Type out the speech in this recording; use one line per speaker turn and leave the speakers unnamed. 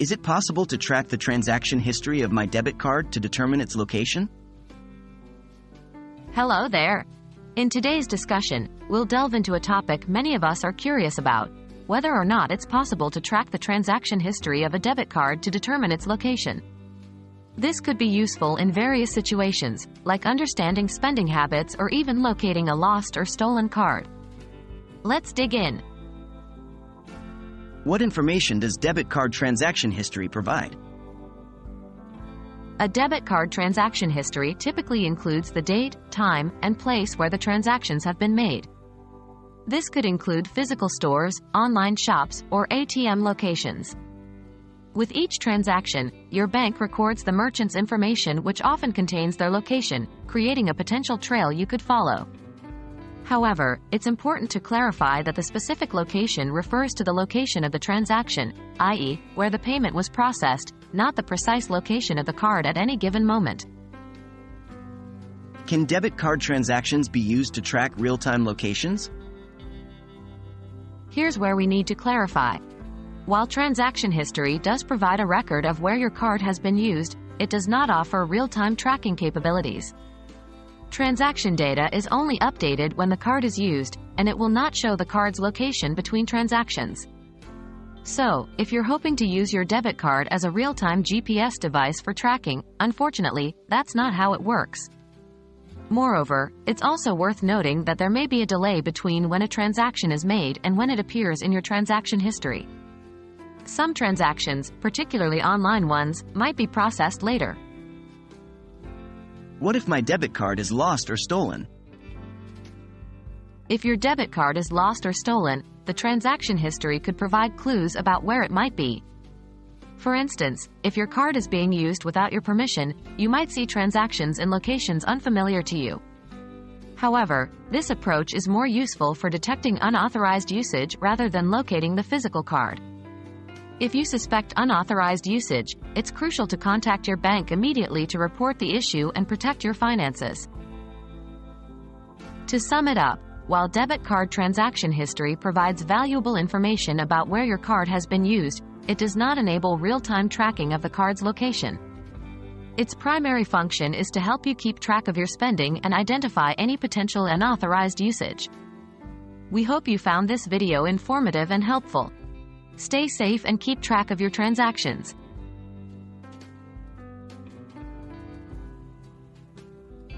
Is it possible to track the transaction history of my debit card to determine its location?
Hello there. In today's discussion, we'll delve into a topic many of us are curious about: whether or not it's possible to track the transaction history of a debit card to determine its location. This could be useful in various situations, like understanding spending habits or even locating a lost or stolen card. Let's dig in.
What information does debit card transaction history provide?
A debit card transaction history typically includes the date, time, and place where the transactions have been made. This could include physical stores, online shops, or ATM locations. With each transaction, your bank records the merchant's information, which often contains their location, creating a potential trail you could follow. However, it's important to clarify that the specific location refers to the location of the transaction, i.e., where the payment was processed, not the precise location of the card at any given moment.
Can debit card transactions be used to track real-time locations?
Here's where we need to clarify. While transaction history does provide a record of where your card has been used, it does not offer real-time tracking capabilities. Transaction data is only updated when the card is used, and it will not show the card's location between transactions. So, if you're hoping to use your debit card as a real-time GPS device for tracking, unfortunately, that's not how it works. Moreover, it's also worth noting that there may be a delay between when a transaction is made and when it appears in your transaction history. Some transactions, particularly online ones, might be processed later.
What if my debit card is lost or stolen?
If your debit card is lost or stolen, the transaction history could provide clues about where it might be. For instance, if your card is being used without your permission, you might see transactions in locations unfamiliar to you. However, this approach is more useful for detecting unauthorized usage rather than locating the physical card. If you suspect unauthorized usage, it's crucial to contact your bank immediately to report the issue and protect your finances. To sum it up, while debit card transaction history provides valuable information about where your card has been used, it does not enable real-time tracking of the card's location. Its primary function is to help you keep track of your spending and identify any potential unauthorized usage. We hope you found this video informative and helpful. Stay safe and keep track of your transactions.